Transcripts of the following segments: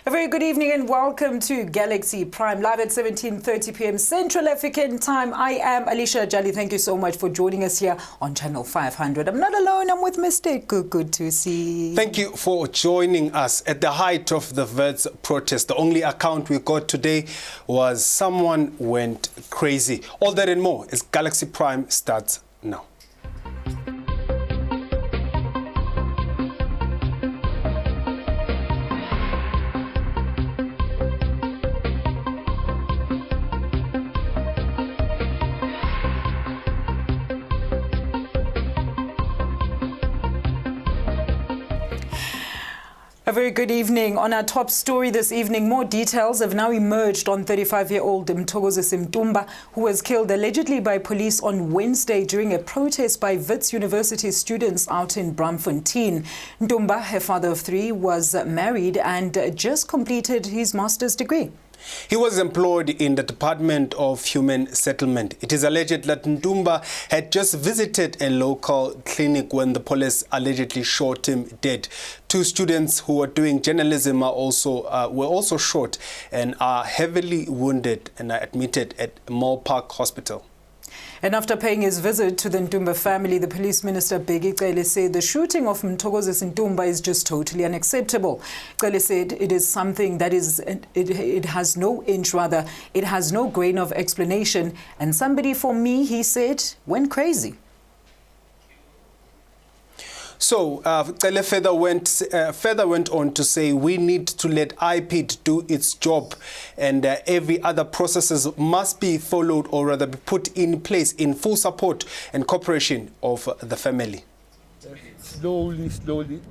A very good evening and welcome to Galaxy Prime, live at 17:30 p.m. Central African Time. I am ALICIA, JALI. Thank you so much for joining us here on Channel 500. I'm not alone, I'm with Mr. GUGU THUSI. Thank you for joining us. At the height of the Wits protest, the only account we got today was someone went crazy. All that and more as Galaxy Prime starts now. A very good evening. On our top story this evening, more details have now emerged on 35-year-old Mthokozisi Mtumba, who was killed allegedly by police on Wednesday during a protest by Wits University students out in Braamfontein. Mtumba, her father of three, was married and just completed his master's degree. He was employed in the Department of Human Settlement. It is alleged that Mtumba had just visited a local clinic when the police allegedly shot him dead. Two students who were doing journalism were also shot and are heavily wounded and are admitted at Moore Park Hospital. And after paying his visit to the Mtumba family, the police minister Bheki Cele said the shooting of Mthokozisi Mtumba is just totally unacceptable. Cele said it is something that it has no inch, rather, it has no grain of explanation. And somebody, for me, he said, went crazy. So, Cele further went on to say we need to let IPID do its job, and every other processes must be followed, or rather be put in place in full support and cooperation of the family. Slowly,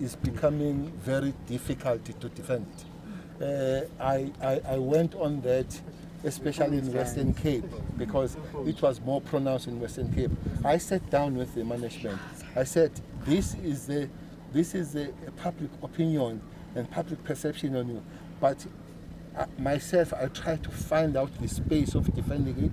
it's becoming very difficult to defend. I went on that, especially in Western Cape, because it was more pronounced in Western Cape. I sat down with the management. I said, this is the public opinion and public perception on you. But myself, I try to find out the space of defending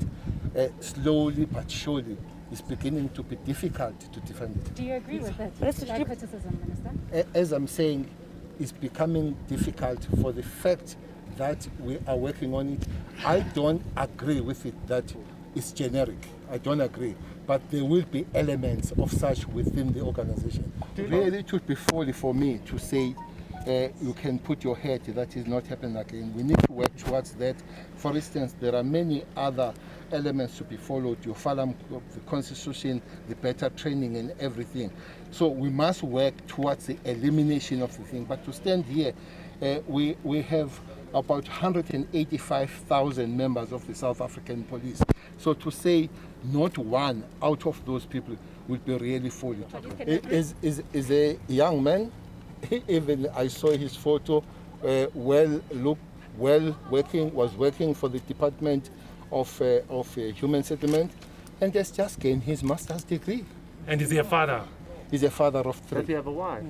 it. Slowly but surely, it's beginning to be difficult to defend it. Do you agree with that? Criticism, Minister? As I'm saying, it's becoming difficult for the fact that we are working on it. I don't agree with it that it's generic. I don't agree. But there will be elements of such within the organization. Really, it would be folly for me to say you can put your head, that is not happening again. We need to work towards that. For instance, there are many other elements to be followed. You follow the constitution, the better training and everything. So we must work towards the elimination of the thing. But to stand here, we have about 185,000 members of the South African police. So to say not one out of those people would be really folly. Is a young man. Even I saw his photo, was working for the Department of Human Settlement, and has just gained his master's degree. And is he a father? He's a father of three. Does he have a wife?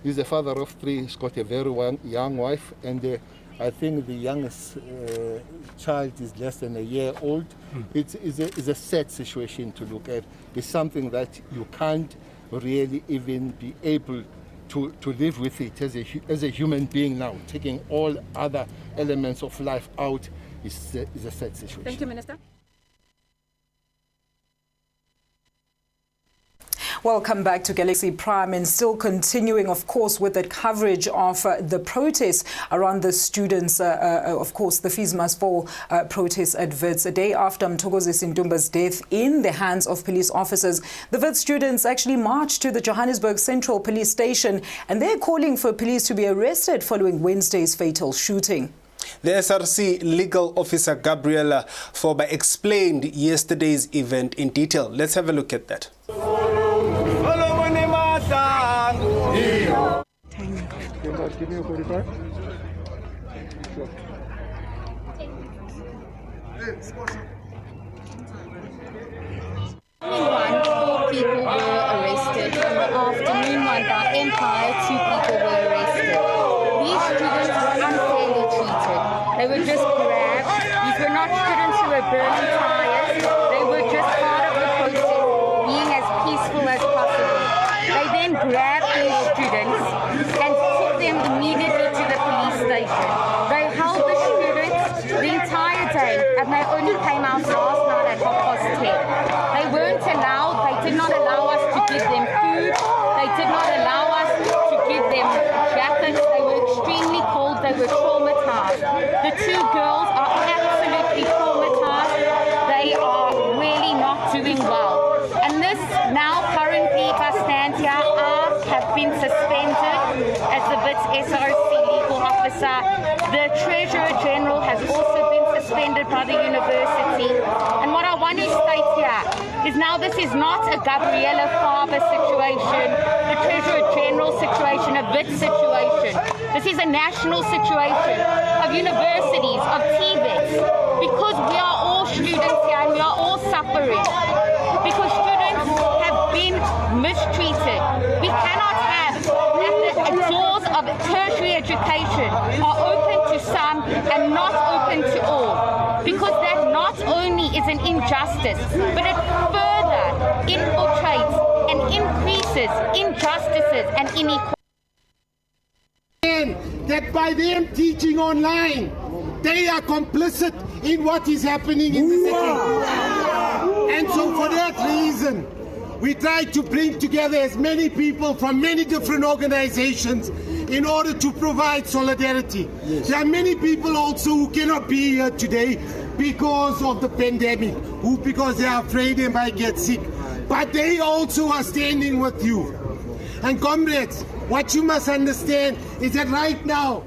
He's a father of three. He's got a very young wife, and I think the youngest child is less than a year old. It's a sad situation to look at. It's something that you can't really even be able to live with it as a human being now. Taking all other elements of life out is a sad situation. Thank you, Minister. Welcome back to Galaxy Prime, and still continuing, of course, with the coverage of the protests around the students, of course, the Fees Must Fall protest at Wits. A day after Mthokozisi Mtumba's death in the hands of police officers, the Wits students actually marched to the Johannesburg Central Police Station, and they're calling for police to be arrested following Wednesday's fatal shooting. The SRC legal officer Gabriela Foba explained yesterday's event in detail. Let's have a look at that. Give me a 45. Four people were arrested. In the afternoon, by Empire, 2 people were arrested. These students were unfairly treated. They were just grabbed. These were not students who were burning tires. They were just part of the process, being as peaceful as possible. They then grabbed these students and took them immediately to the police station. and they only came out last night at 10:30. They weren't allowed, they did not allow us to give them food, they did not allow us to give them jackets, they were extremely cold, they were traumatized. The two girls are absolutely traumatized, they are really not doing well. And this now currently, if I stand here, I have been suspended as the WITS SRC legal officer. The Treasurer General has also been suspended by the university. And what I want to state here is now this is not a Gabriella Faber situation, the Treasurer General situation, a WITS situation. This is a national situation of universities, of TVETs, because we are all students here and we are all suffering. Because students have been mistreated. We cannot have that the doors of tertiary education are open to some and not open to all. Because that not only is an injustice, but it further infiltrates and increases injustices and inequality. That by them teaching online, they are complicit in what is happening in the city. And so for that reason, we try to bring together as many people from many different organizations in order to provide solidarity. Yes. There are many people also who cannot be here today because of the pandemic, because they are afraid they might get sick. But they also are standing with you. And comrades, what you must understand is that right now...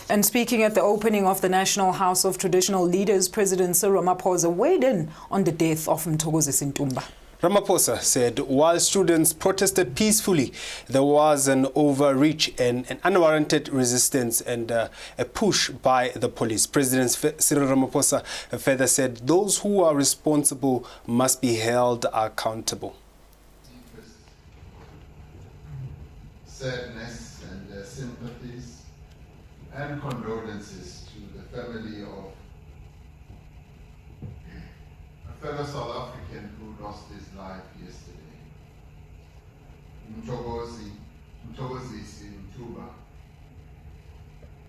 And speaking at the opening of the National House of Traditional Leaders, President Cyril Ramaphosa weighed in on the death of Mthokozisi Ntumba. Ramaphosa said while students protested peacefully, there was an overreach and an unwarranted resistance and a push by the police. President Cyril Ramaphosa further said those who are responsible must be held accountable. Deepest sadness and sympathies and condolences to the family of a fellow South African who lost his life yesterday, Mthokozisi Ntumba,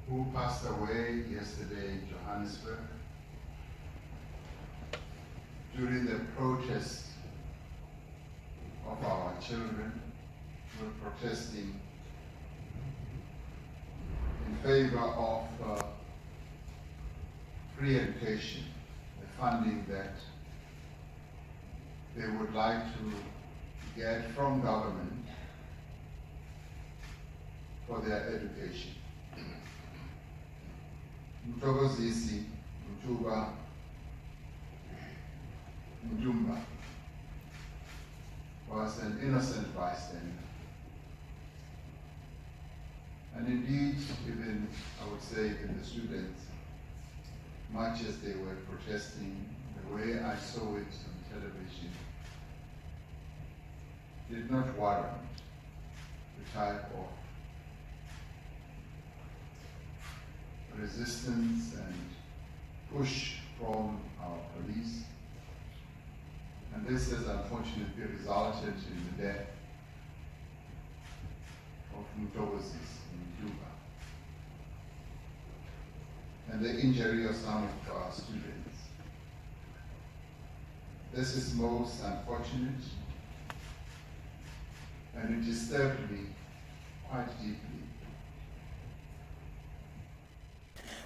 who passed away yesterday in Johannesburg during the protest of our children who were protesting in favor of free education, the funding that they would like to get from government for their education. Mthokozisi Ntumba was an innocent bystander. And indeed, even, I would say, even the students, much as they were protesting, the way I saw it on television, did not warrant the type of resistance and push from our police. And this has unfortunately resulted in the death of Mthokozisi Ntumba and the injury of some of our students. This is most unfortunate, and it disturbed me quite deeply.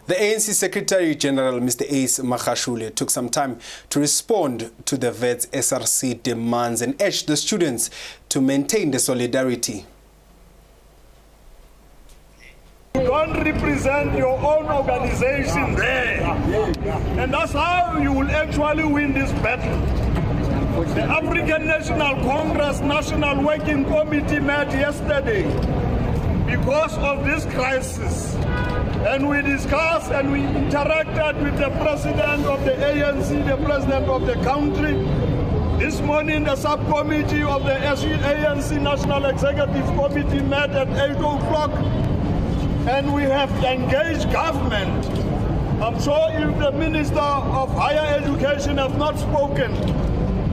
The ANC Secretary General, Mr. Ace Magashule, took some time to respond to the WITS SRC demands and urged the students to maintain the solidarity. You don't represent your own organization there. And that's how you will actually win this battle. The African National Congress National Working Committee met yesterday because of this crisis. And we discussed and we interacted with the president of the ANC, the president of the country. This morning, the subcommittee of the ANC National Executive Committee met at 8 o'clock. And we have engaged government. I'm sure if the Minister of Higher Education has not spoken,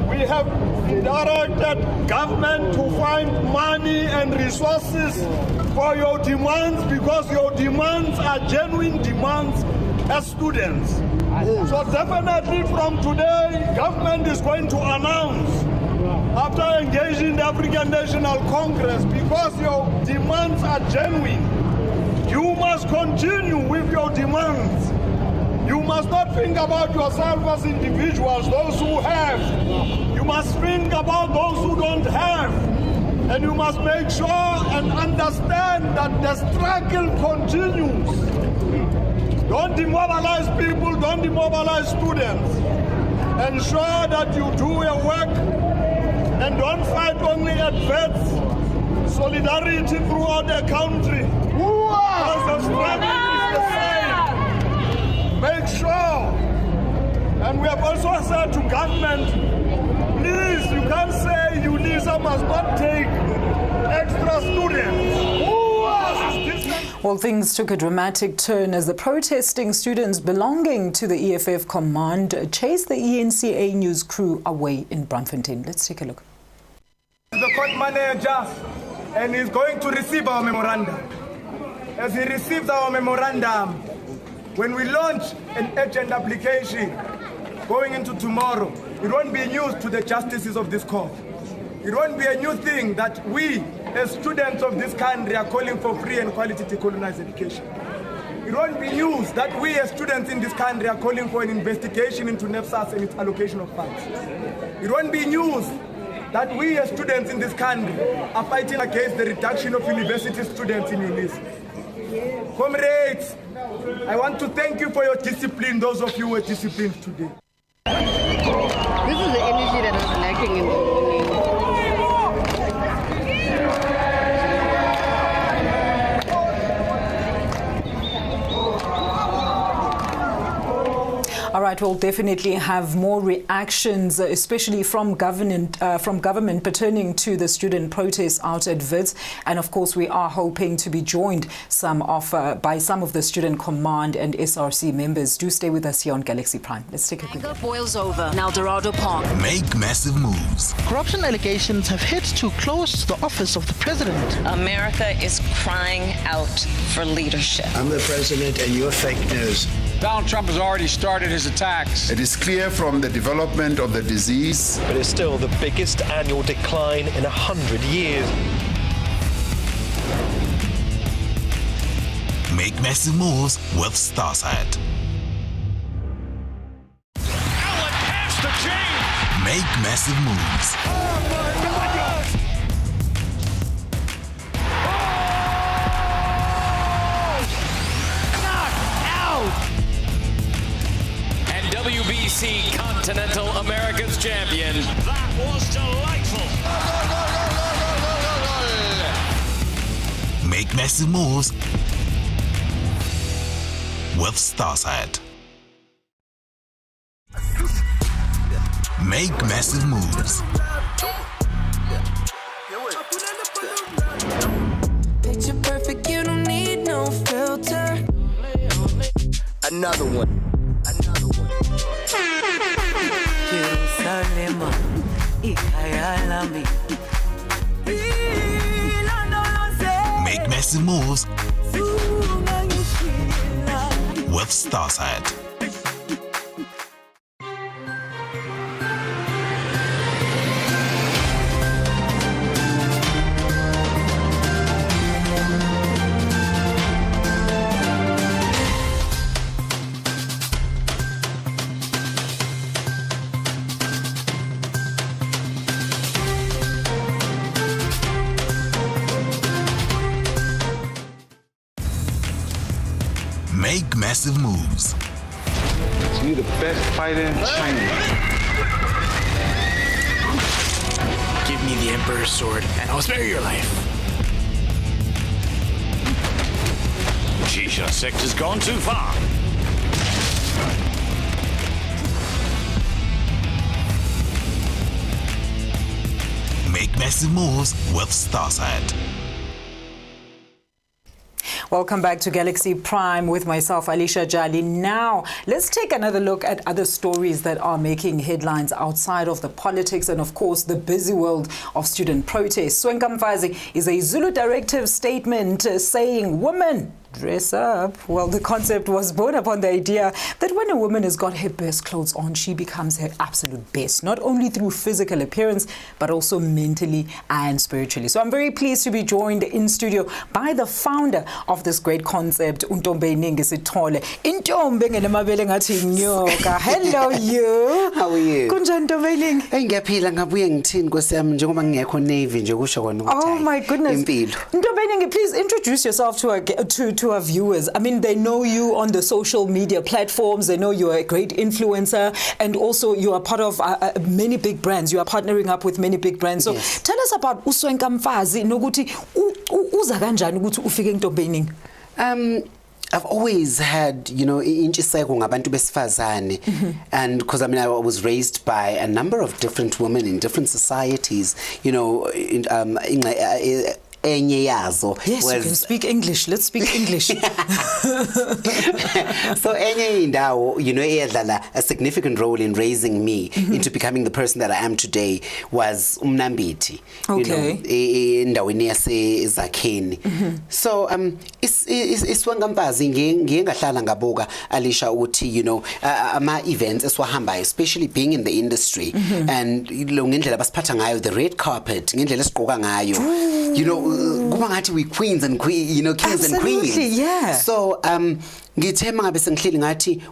we have directed government to find money and resources for your demands, because your demands are genuine demands as students. So definitely from today, government is going to announce, after engaging the African National Congress, because your demands are genuine, you must continue with your demands. You must not think about yourself as individuals, those who have. You must think about those who don't have. And you must make sure and understand that the struggle continues. Don't demobilize people, don't demobilize students. Ensure that you do your work and don't fight only at vets. Solidarity throughout the country. Because the struggle is the same. Make sure. And we have also said to government, please, you can't say UNISA must not take extra students. Well, things took a dramatic turn as the protesting students belonging to the EFF command chased the ENCA news crew away in Braamfontein. Let's take a look. The court manager, and he's going to receive our memorandum. As he receives our memorandum, when we launch an urgent application going into tomorrow, it won't be news to the justices of this court. It won't be a new thing that we, as students of this country, are calling for free and quality decolonized education. It won't be news that we, as students in this country, are calling for an investigation into NEPSAS and its allocation of funds. It won't be news that we, as students in this country, are fighting against the reduction of university students in UNISA. Comrades, I want to thank you for your discipline, those of you who were disciplined today. This is the energy that was lacking in the morning. All right, we'll definitely have more reactions, especially from government pertaining to the student protests out at Wits. And of course, we are hoping to be joined by some of the student command and SRC members. Do stay with us here on Galaxy Prime. Let's take a quick look. Boils over in Eldorado Park. Make massive moves. Corruption allegations have hit too close to the office of the president. America is crying out for leadership. I'm the president and you're fake news. Donald Trump has already started his attacks. It is clear from the development of the disease. But it's still the biggest annual decline in 100 years. Make massive moves with Starsat. Allen has to change. Make massive moves. Oh my God! Oh! Knocked out! And WBC Continental America's champion. That was delightful. Make massive moves with Starsat. Make massive moves. Picture perfect, you don't need no filter. Another one. Jerusalem, ikayalami. Make massive moves with Starsat. Make massive moves. You're the best fighter in China. Give me the Emperor's sword, and I'll spare your life. Shisha sect has gone too far. Make massive moves with Starsat. Welcome back to Galaxy Prime with myself, ALICIA JALI. Now, let's take another look at other stories that are making headlines outside of the politics and, of course, the busy world of student protests. Swenkamfazi is a Zulu directive statement saying women Dress up. Well, the concept was born upon the idea that when a woman has got her best clothes on, she becomes her absolute best, not only through physical appearance, but also mentally and spiritually. So I'm very pleased to be joined in studio by the founder of this great concept, NTOMENINGI SITHOLE. Intombi ngenamabele ngathi nyoka. Hello you. How are you? Kunjani NTOMENINGI? Ngiyaphila ngabuye ngithini Nkosi yami njengoba ngingekho Navy nje kusho kona ukuthi. Oh my goodness. Impilo. NTOMENINGI, please introduce yourself to our viewers. I mean, they know you on the social media platforms. They know you're a great influencer, and also you are part of many big brands. You are partnering up with many big brands. So yes. Tell us about uSwenka Mfazi nokuthi uza kanjani ukuthi ufike eNTOMENINGI. I've always had, intshiseko ngabantu besifazane, and because I was raised by a number of different women in different societies, Yes, you can speak English. Let's speak English. So enye indawo, eyadlala a significant role in raising me into becoming the person that I am today was uMnambithi. Okay. Endaweni yaseZakheni. So iswenka Mfazi ngiye ngahlala ngabuka Alicia uthi ama events esiwahambayo, especially being in the industry, and ngendlela basiphatha ngayo, the red carpet, ngendlela esigqoka ngayo, kuba ngathi we queens and kings and queens. Yeah. So ngithe mangabe sengihleli ngathi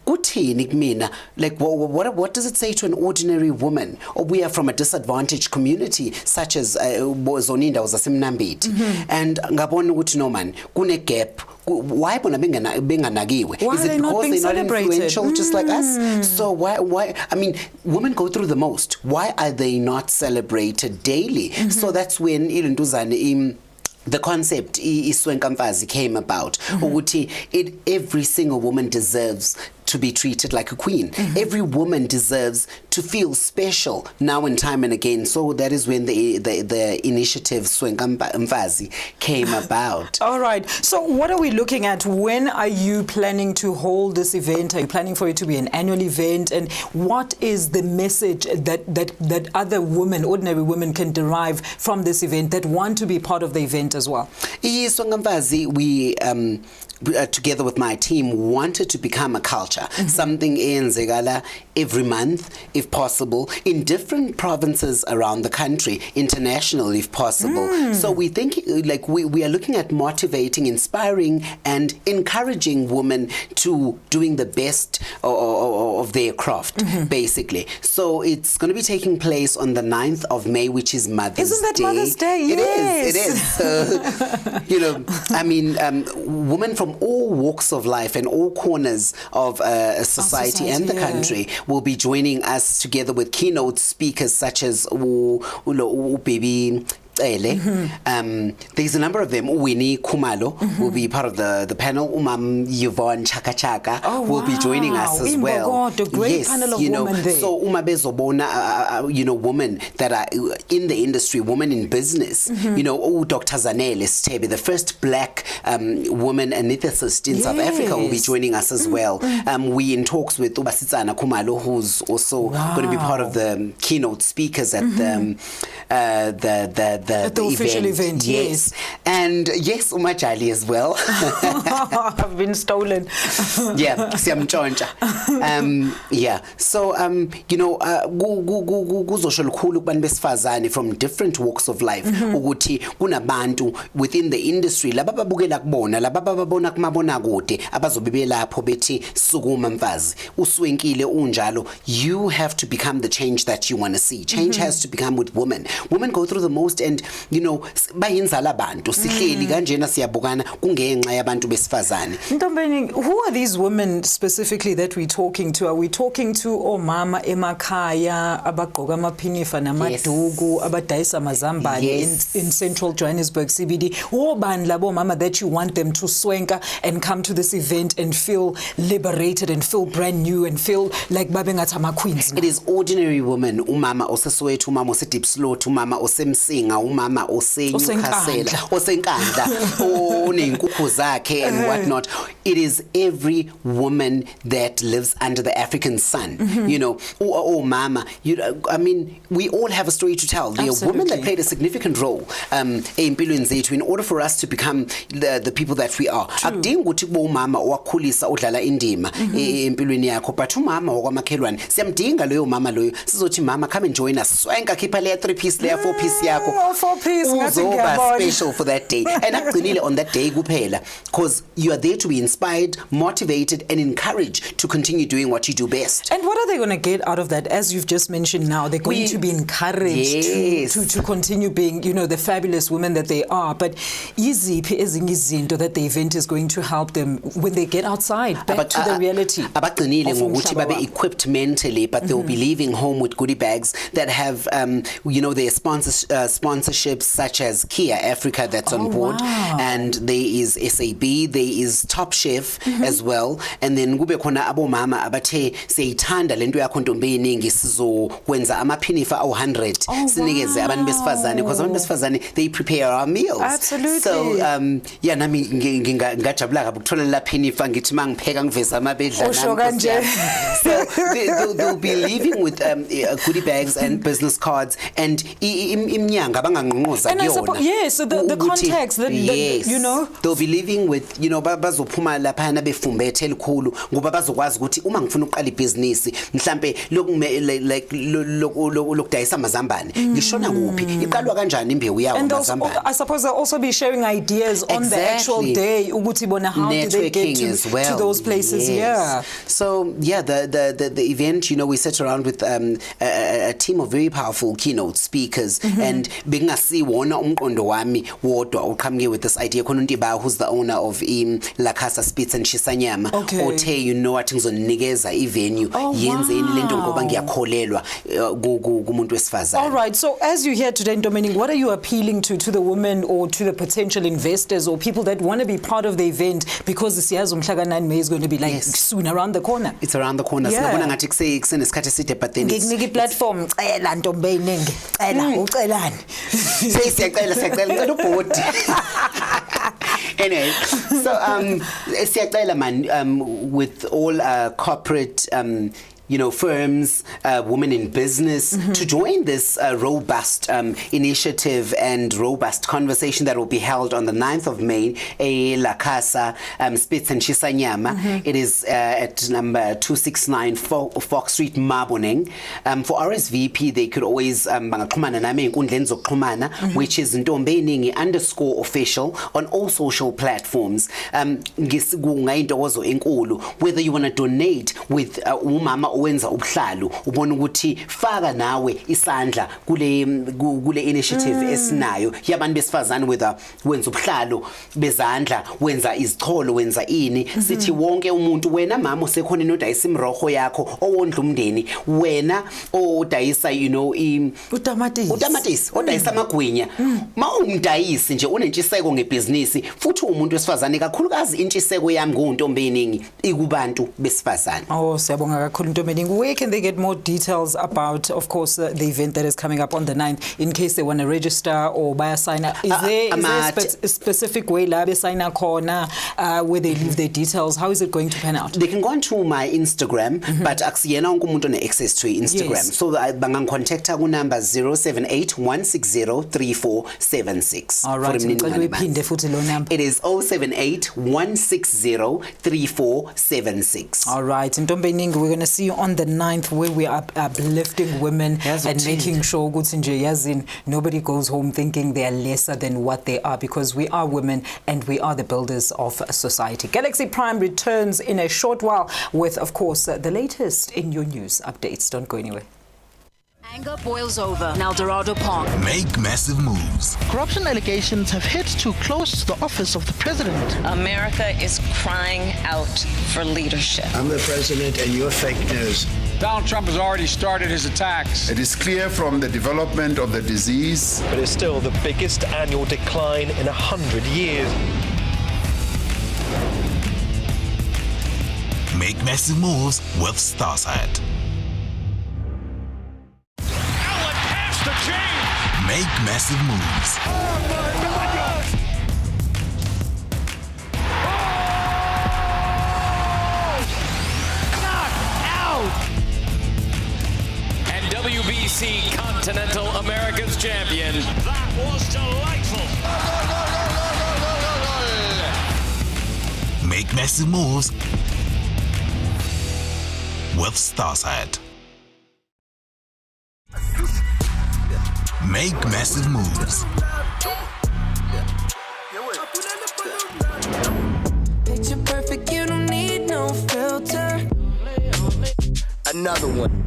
kuthini kumina, like what does it say to an ordinary woman, or we are from a disadvantaged community such as zona indawo zaseMnambithi, and ngabona ukuthi no man kune gap. Why bona benganakiwe? Is it because they're not influential just like us? So why I mean, women go through the most. Why are they not celebrated daily? So that's when the concept iswenka Mfazi came about. Ukuthi every single woman deserves to be treated like a queen. Every woman deserves to feel special now and time and again. So that is when the initiative Swenka Mfazi came about. All right. So what are we looking at? When are you planning to hold this event? Are you planning for it to be an annual event? And what is the message that other women, ordinary women, can derive from this event that want to be part of the event as well? Swenka Mfazi, we together with my team wanted to become a culture, something eyenzekala every month if possible, in different provinces around the country, international if possible. So we think like we are looking at motivating, inspiring and encouraging women to doing the best of their craft, basically. So it's going to be taking place on the 9th of May, which is Mother's Day. Isn't that Mother's Day? Yes. It is. I mean, women from all walks of life and all corners of society and the country will be joining us together with keynote speakers such as Baby there's a number of them. Winnie Kumalo will be part of the panel. Yvonne Chaka Chaka will be joining us as well. God, a great panel of women there. So Bezobona, women that are in the industry, women in business. Dr. Zanele Stebe, the first black woman anesthetist in South Africa, will be joining us as well. We in talks with Ubasitsana Kumalo, who's also going to be part of the keynote speakers at the official event. Yes. And yes, JALI as well. I've been stolen. Yeah, siyamtshontsha. Yeah. So kuzosho lukhulu kubantu besifazane from different walks of life ukuthi kunabantu within the industry laba babukela kubona, laba bababona kumabona kude abazobe belapho bethi sukuma Mfazi uswenkile unjalo. You have to become the change that you want to see. Change has to become with women. Women go through the most, and bayenzala abantu sihleli kanjena siyabukana kungenxa yabantu besifazane. NTOMENINGI, who are these women specifically that we're talking to? Are we talking to omama emakhaya abagqoka amaphinifa namadugu abadayisa amazambane in central Johannesburg CBD? Obani labo mama that you want them to swenka and come to this event and feel liberated and feel brand new and feel like babengathi ama queens now? It is ordinary women, umama oseSoweto, umama oseDeep Slot, umama oseMsinga, umama oseNyukhasela, oseNkandla, uney'nkukhu zakhe and whatnot. It is every woman that lives under the African sun. You know, mama. I mean, we all have a story to tell. There are women that played a significant role in order for us to become the people that we are. Akudingi ukuthi bomama owakhulisa odlala indima empilweni yakho, but umama wakwamakhelwane siyamdinga loyo mama loyo. Sizothi mama, come and join us. Swanka khipha le 3-piece le 4-piece yakho. 4-piece uzoba special for that day. And akugcinile on that day kuphela, because you are there to be inspired, motivated and encouraged to continue doing what you do best. And what are they going to get out of that? As you've just mentioned now, they're going to be encouraged to continue being, you know, the fabulous women that they are. But iziphi ezinye izinto that the event is going to help them when they get outside, back to the reality? Abaqinile ngokuthi babe equipped mentally, but they'll be leaving home with goodie bags that have, you know, their sponsorships such as Kia Africa that's on board, and there is SAB, there is Top Chef as well, and then kube khona abomama abathe siyithanda lento yakho ntombeyiningi sizokwenza amaphinifa awu100 sinikeze abantu besifazane, because abantu besifazane they prepare our meals. Absolutely. So yeah, nami ngingajabula kabi ukuthola la phinifa ngithi mangipheka ngiveza amabedla nami. So they'll be leaving with goodie bags and business cards and imnyanga bangangqonqoza kuyona. Yes, so the context that, yes, you know, they'll be living with, you know, bazophuma lapha na befumbethe elikhulu ngoba bazokwazi ukuthi uma ngifuna uqala ibhizinisi mhlambe like lokudayisa amazambane ngishona kuphi iqalwa kanjani imbewu yawo amazambane. I suppose they'll also be sharing ideas on the actual day ukuthi bona how do they get to those places. Yeah. So yeah, the event, you know, we sat around with a team of very powerful keynote speakers, and bengasi wona umqondo wami wodwa uqhamuke with this idea khona uNtiba who's the owner of La Casa Spits and Shisanyama, othe you know what ngizonikeza ivenue yenzeni lento ngoba ngiyakholelwa kumuntu wesifazane. All right, so as you hear today, Ntomeningi, what are you appealing to the women or to the potential investors or people that want to be part of the event, because siyazi umhla ka9 May is going to be like soon around the corner? It's around the corner. Sinabona ngathi kusenesikhathi eside, but then ngikunike platform cela Ntombeyiningi cela ucelani siyacela ubhodi. Anyway, so siyacela man, with all corporate you know, firms, women in business, to join this robust initiative and robust conversation that will be held on the 9th of May, La Casa Spits and Shisanyama. It is at number 269 Fox Street, Maboneng. For RSVP, they could always bangaxhumana nami enkundleni zokuxhumana, which is ntombeyiningi_official on all social platforms. Ngayintokozo enkulu, whether you want to donate with umama owenza ubuhlalo ubona ukuthi faka nawe isandla kule initiative esinayo yabantu besifazane, whether wenza ubuhlalo bezandla, wenza izicholo, wenza ini, sithi wonke umuntu, wena mama usekhona inodayisa imroho yakho owondla umndeni, wena odayisa you know utamatisi odayisa amagwinya, mawumdayisi nje unentshiseko ngebhizinisi futhi umuntu wesifazane, kakhulukazi intshiseko yami ngoNtombeyiningi ikubantu besifazane. Siyabonga kakhulu Ntombeyiningi. Where can they get more details about, of course, the event that is coming up on the 9th, in case they want to register or buy a sign up? Is there a specific way la be sign up corner where they leave their details? How is it going to pan out? They can go onto my Instagram, but akusiyena wonke umuntu one access to Instagram. So bangangicontact ku number 078-160-3476. All right. It is 078-160-3476. All right. Ntombeyiningi, we're going to see you on the 9th, where we are uplifting women and making sure nobody goes home thinking they are lesser than what they are, because we are women and we are the builders of society. Galaxy Prime returns in a short while with, of course, the latest in your news updates. Don't go anywhere. Anger boils over in El Dorado Park. Make massive moves. Corruption allegations have hit too close to the office of the president. America is crying out for leadership. I'm the president and you're fake news. Donald Trump has already started his attacks. It is clear from the development of the disease. But it's still the biggest annual decline in 100 years. Make massive moves with Starsat. Make massive moves. Continental America's champion. That was delightful. Make massive moves with Starsat. Make massive moves. Picture perfect, you don't need no filter. Another one.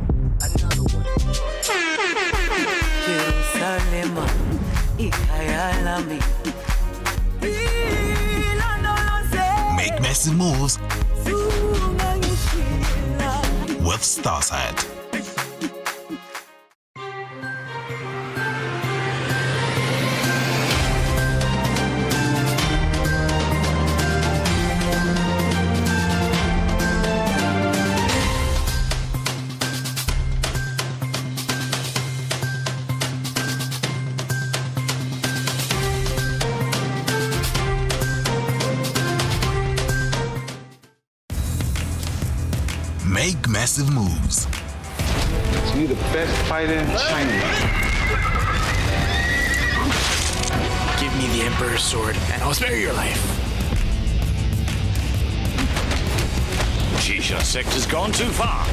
Jerusalem, ikayalami. Make massive moves with Starsat. Make massive moves. You're the best fighter in China. Give me the Emperor's sword, and I'll spare your life. Shisha sector's gone too far.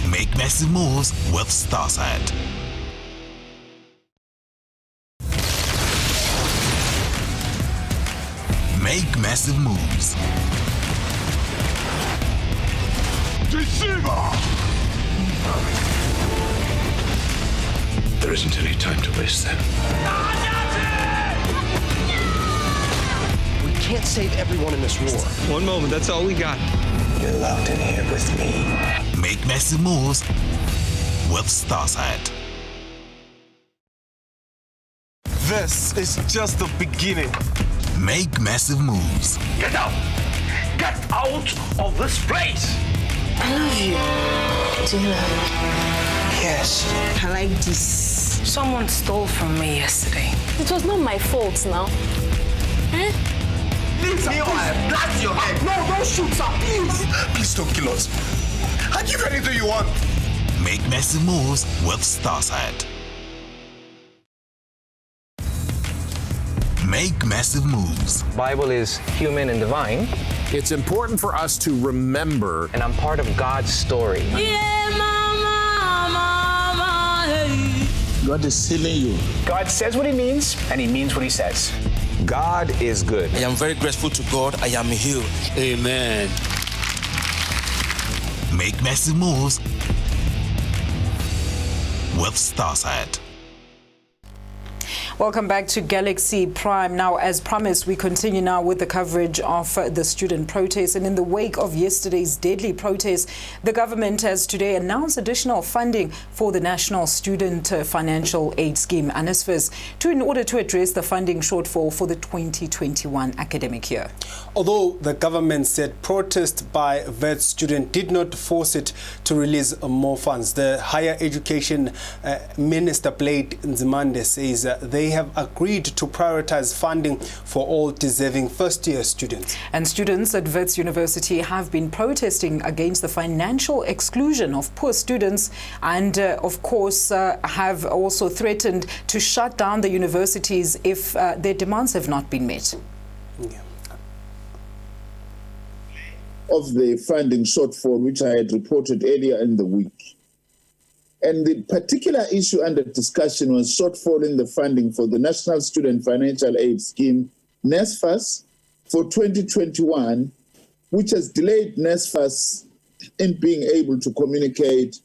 Make massive moves with Starsat. Make massive moves. Deceiver! There isn't any time to waste then. We can't save everyone in this war. One moment, that's all we got. You're locked in here with me. Make massive moves with Starsat. This is just the beginning. Make massive moves. Get out! Get out of this place! I love you. Do you love me? Yes. I like this. Someone stole from me yesterday. It was not my fault now. Eh? Leave me or I blast your head. No, don't shoot, sir, please. Please don't kill us. I'll give you anything you want. Make massive moves with Starsat. Make massive moves. Bible is human and divine. It's important for us to remember. And I'm part of God's story. Yeah, mama, mama, hey. God is healing you. God says what he means, and he means what he says. God is good. I am very grateful to God. I am healed. Amen. Make massive moves with Starsat. Welcome back to Galaxy Prime. Now, as promised, we continue now with the coverage of the student protests. And in the wake of yesterday's deadly protests, the government has today announced additional funding for the National Student Financial Aid Scheme, NSFAS, in order to address the funding shortfall for the 2021 academic year. Although the government said protest by VET students did not force it to release more funds, the Higher Education Minister Blade Nzimande says they have agreed to prioritize funding for all deserving first-year students. And students at Wits University have been protesting against the financial exclusion of poor students and, of course, have also threatened to shut down the universities if their demands have not been met. Yeah. Of the funding shortfall, which I had reported earlier in the week. And the particular issue under discussion was shortfall in the funding for the National Student Financial Aid Scheme, NSFAS, for 2021, which has delayed NSFAS in being able to communicate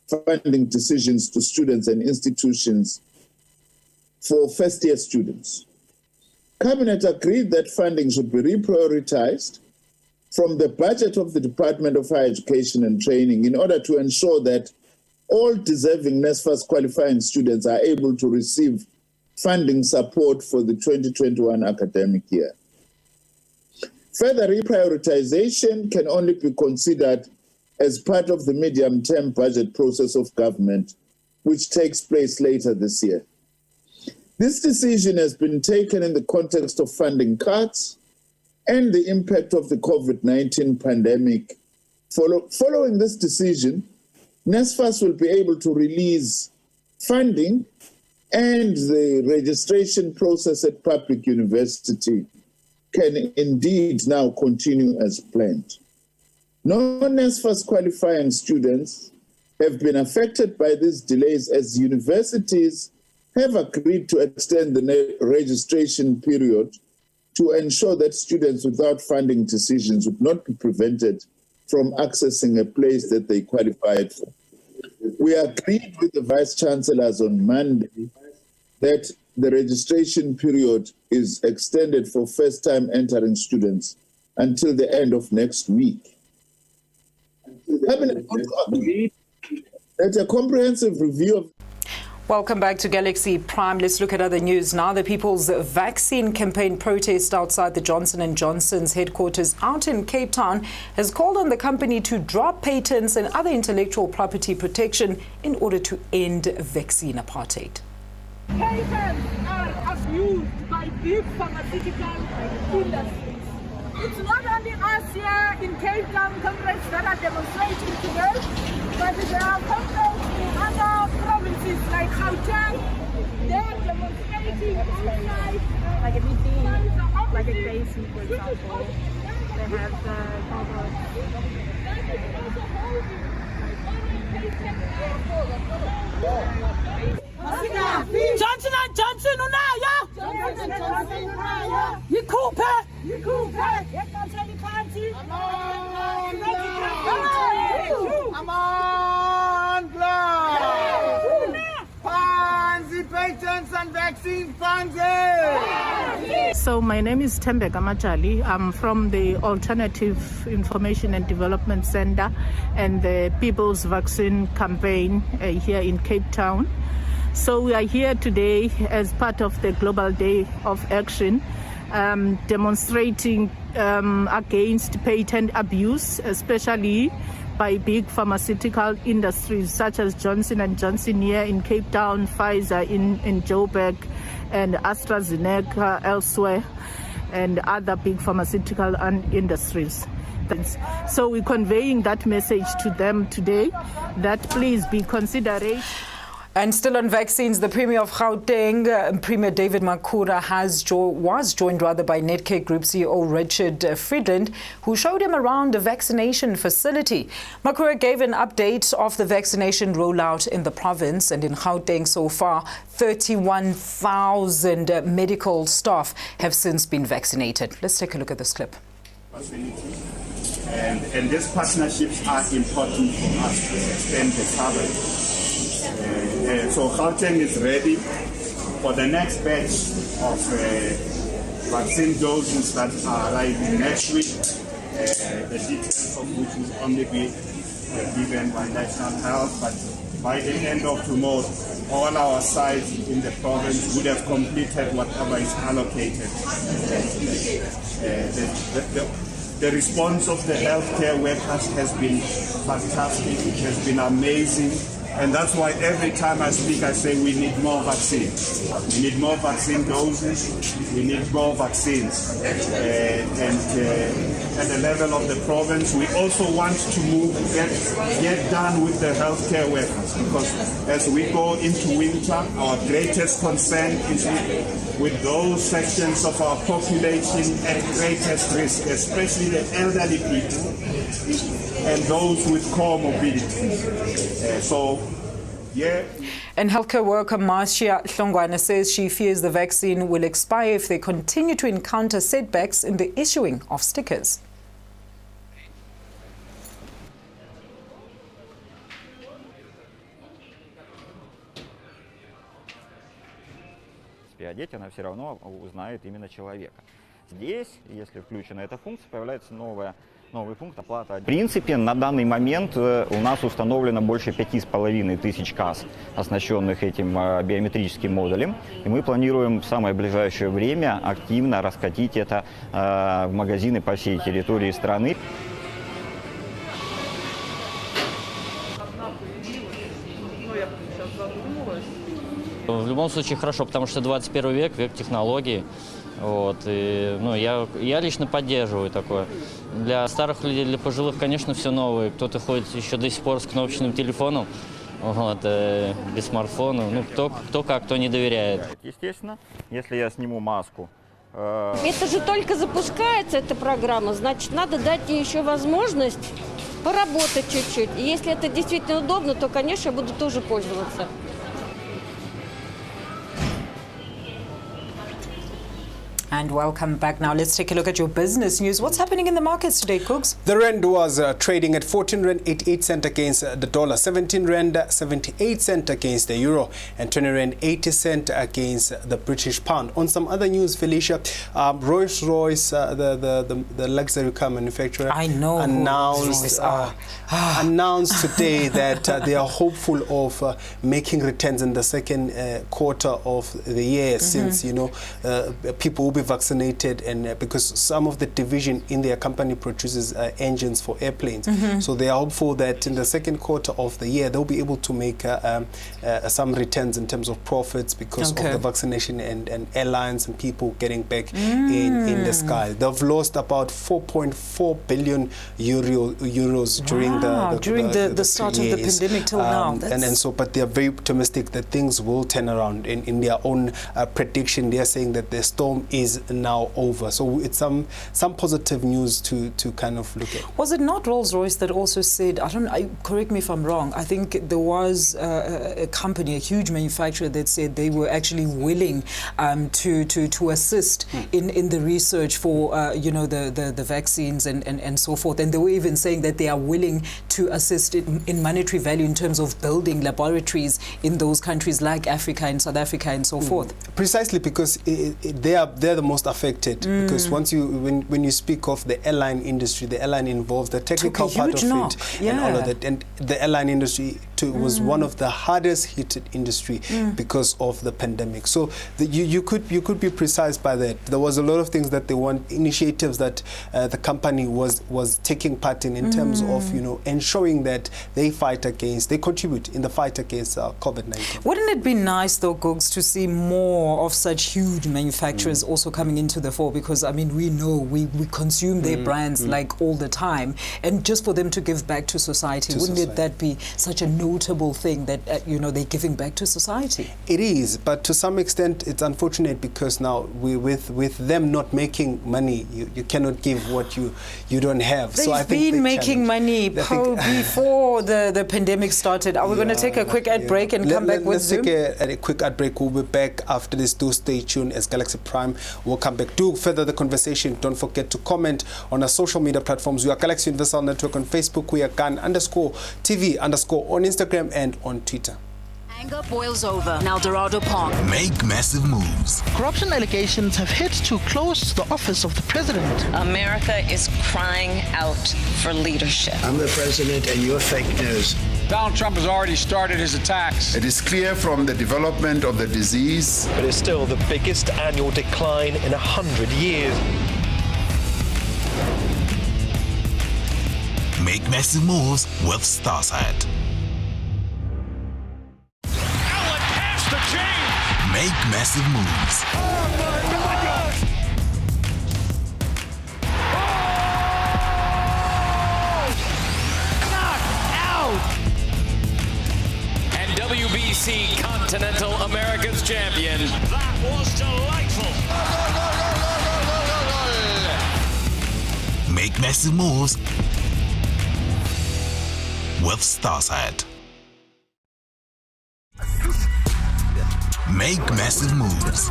funding decisions to students and institutions for first-year students. Cabinet agreed that funding should be reprioritized from the budget of the Department of Higher Education and Training in order to ensure that all deserving NSFAS qualifying students are able to receive funding support for the 2021 academic year. Further reprioritization can only be considered as part of the medium-term budget process of government, which takes place later this year. This decision has been taken in the context of funding cuts and the impact of the COVID-19 pandemic. Following this decision, NSFAS will be able to release funding, and the registration process at public university can indeed now continue as planned. Non-NSFAS qualifying students have been affected by these delays as universities have agreed to extend the registration period to ensure that students without funding decisions would not be prevented from accessing a place that they qualified for. We agreed with the Vice Chancellors on Monday that the registration period is extended for first-time entering students until the end of next week. Cabinet also agreed that a comprehensive review of Welcome back to Galaxy Prime. Let's look at other news now. The People's Vaccine Campaign protest outside the Johnson & Johnson's headquarters out in Cape Town has called on the company to drop patents and other intellectual property protection in order to end vaccine apartheid. Patents are abused by big pharmaceutical industries. It's not only us here in Cape Town, comrades, that are demonstrating today, but there are comrades in other provinces like Gauteng. They are demonstrating outside. Like a meeting, like a case, for example. They have Johnson & Johnson unayo. Johnson & Johnson unayo. Yikhuphe. Yexasheni phansi. Phansi patents and vaccine funds. So my name is Thembeka JALI. I'm from the Alternative Information and Development Center and the People's Vaccine Campaign here in Cape Town. So we are here today as part of the Global Day of Action, demonstrating against patent abuse, especially by big pharmaceutical industries such as Johnson & Johnson here in Cape Town, Pfizer in Joburg, and AstraZeneca elsewhere, and other big pharmaceutical industries. So we're conveying that message to them today, that please be considerate. And still on vaccines, the Premier of Gauteng, Premier David Makhura, was joined by Netcare Group CEO Richard Friedland, who showed him around the vaccination facility. Makhura gave an update of the vaccination rollout in the province, and in Gauteng so far, 31,000 medical staff have since been vaccinated. Let's take a look at this clip. And these partnerships are important for us to extend the coverage. So Gauteng is ready for the next batch of vaccine doses that are arriving next week, the details of which will only be given by National Health, but by the end of tomorrow, all our sites in the province would have completed whatever is allocated. The response of the healthcare workers has been fantastic, it has been amazing. And that's why every time I speak, I say we need more vaccines. We need more vaccine doses. We need more vaccines. And at the level of the province, we also want to get done with the healthcare workers, because as we go into winter, our greatest concern is with those sections of our population at greatest risk, especially the elderly people and those with comorbidities. And healthcare worker Marcia Hlongwane says she fears the vaccine will expire if they continue to encounter setbacks in the issuing of stickers. Одеть, она все равно узнает именно человека. Здесь, если включена эта функция, появляется новый пункт оплаты. В принципе, на данный момент у нас установлено больше 5500 касс, оснащенных этим биометрическим модулем. И мы планируем в самое ближайшее время активно раскатить это в магазины по всей территории страны. любом случае хорошо, потому что 21 век, век технологий. Вот, и, ну, я лично поддерживаю такое. Для старых людей, для пожилых, конечно, все новое. Кто-то ходит еще до сих пор с кнопочным телефоном, вот, без смартфона. Ну, кто не доверяет. Естественно, если я сниму маску. Это же только запускается, эта программа, значит, надо дать ей еще возможность поработать чуть-чуть. И если это действительно удобно, то, конечно, я буду тоже пользоваться. And welcome back. Now let's take a look at your business news. What's happening in the markets today, Cooks? The rand was trading at 14 rand 88 cent against the dollar, 17 rand 78 cent against the euro, and 20 rand 80 cent against the British pound. On some other news, Felicia, Rolls-Royce, the luxury car manufacturer, announced today that they are hopeful of making returns in the second quarter of the year, since people will be vaccinated, and because some of the division in their company produces engines for airplanes, so they are hopeful that in the second quarter of the year they'll be able to make some returns in terms of profits because of the vaccination and airlines and people getting back in the sky. They've lost about 4.4 billion euros during the start of the pandemic till now. But they are very optimistic that things will turn around. In their own prediction, they are saying that the storm is now over. So it's some positive news to kind of look at. Was it not Rolls-Royce that also said, correct me if I'm wrong, I think there was a company, a huge manufacturer, that said they were actually willing to assist in the research for the vaccines and so forth, and they were even saying that they are willing to assist in monetary value in terms of building laboratories in those countries like Africa and South Africa and so forth. Precisely because they're the most affected, because once when you speak of the airline industry, the airline involves the technical part of it and all of that, and the airline industry was one of the hardest hit industry because of the pandemic. So you could be precise by that. There was a lot of things that they want, initiatives that the company was taking part in terms of ensuring that they contribute in the fight against COVID-19. Wouldn't it be nice though, Gugs, to see more of such huge manufacturers also coming into the fore? Because I mean, we know we consume their brands like all the time, and just for them to give back to society, wouldn't that be such a notable thing that they're giving back to society? It is, but to some extent it's unfortunate because now with them not making money, you cannot give what you don't have. They've been making money before the pandemic started. Are we going to take a quick ad break and come back with Zoom? Let's take a quick ad break. We'll be back after this. Do stay tuned as Galaxy Prime will come back. Do further the conversation. Don't forget to comment on our social media platforms. We are Galaxy Universal Network on Facebook. We are GAN_TV_ on Instagram and on Twitter. Anger boils over in El Dorado Park. Make massive moves. Corruption allegations have hit too close to the office of the president. America is crying out for leadership. I'm the president and you're fake news. Donald Trump has already started his attacks. It is clear from the development of the disease. It is still the biggest annual decline in 100 years. Make massive moves with Starsat. Make massive moves. Oh my God! Knocked out! And WBC Continental America's champion. That was delightful. Make massive moves with Starsat. Make massive moves.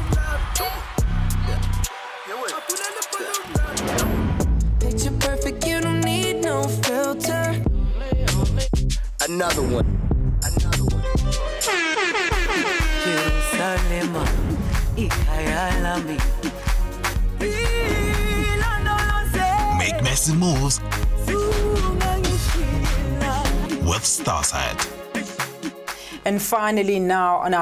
Picture perfect, you don't need no filter. Another one. Make massive moves with Starsat. And finally, now on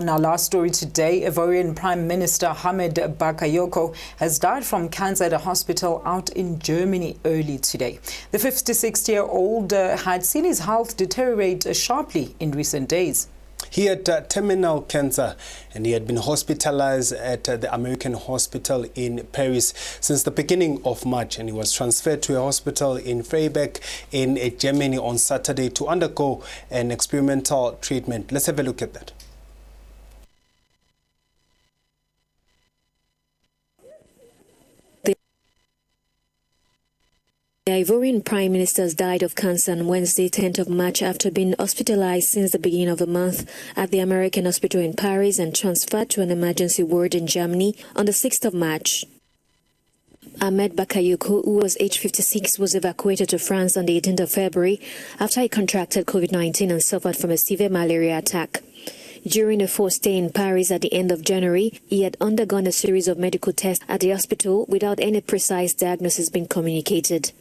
our last story today, Ivorian Prime Minister Hamid Bakayoko has died from cancer at a hospital out in Germany early today. The 56-year-old had seen his health deteriorate sharply in recent days. He had terminal cancer and he had been hospitalized at the American hospital in Paris since the beginning of March, and he was transferred to a hospital in Freiburg in Germany on Saturday to undergo an experimental treatment. Let's have a look at that. The Ivorian Prime Minister died of cancer on Wednesday, 10th of March, after being hospitalized since the beginning of the month at the American hospital in Paris and transferred to an emergency ward in Germany on the 6th of March. Ahmed Bakayoko, who was age 56, was evacuated to France on the 18th of February after he contracted COVID-19 and suffered from a severe malaria attack. During a forced stay in Paris at the end of January, he had undergone a series of medical tests at the hospital without any precise diagnosis being communicated.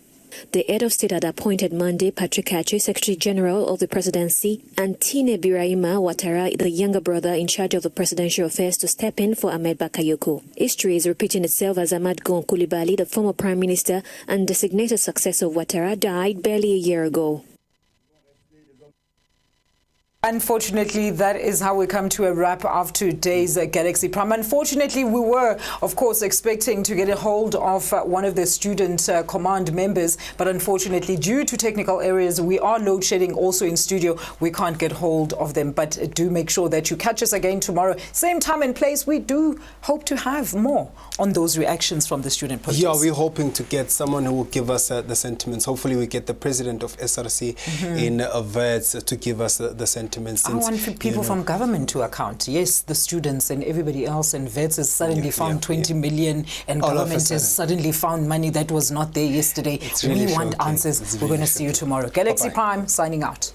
The head of state had appointed Monday Patrick Achi, Secretary General of the Presidency, and Tine Birahima Ouattara, the younger brother in charge of the presidential affairs, to step in for Ahmed Bakayoko. History is repeating itself as Ahmad Gon Coulibaly, the former Prime Minister and designated successor of Ouattara, died barely a year ago. Unfortunately, that is how we come to a wrap of today's Galaxy Prime. Unfortunately, we were, of course, expecting to get a hold of one of the student command members, but unfortunately, due to technical areas, we are load shedding also in studio. We can't get hold of them, but do make sure that you catch us again tomorrow. Same time and place. We do hope to have more on those reactions from the student protest. Yeah, we're hoping to get someone who will give us the sentiments. Hopefully, we get the president of SRC in Verts to give us the sentiments. I want people from government to account. Yes, the students and everybody else, and Vets has suddenly found 20 million, and government has suddenly found money that was not there yesterday. Really we want answers. We're going to see you tomorrow. Galaxy Prime signing out.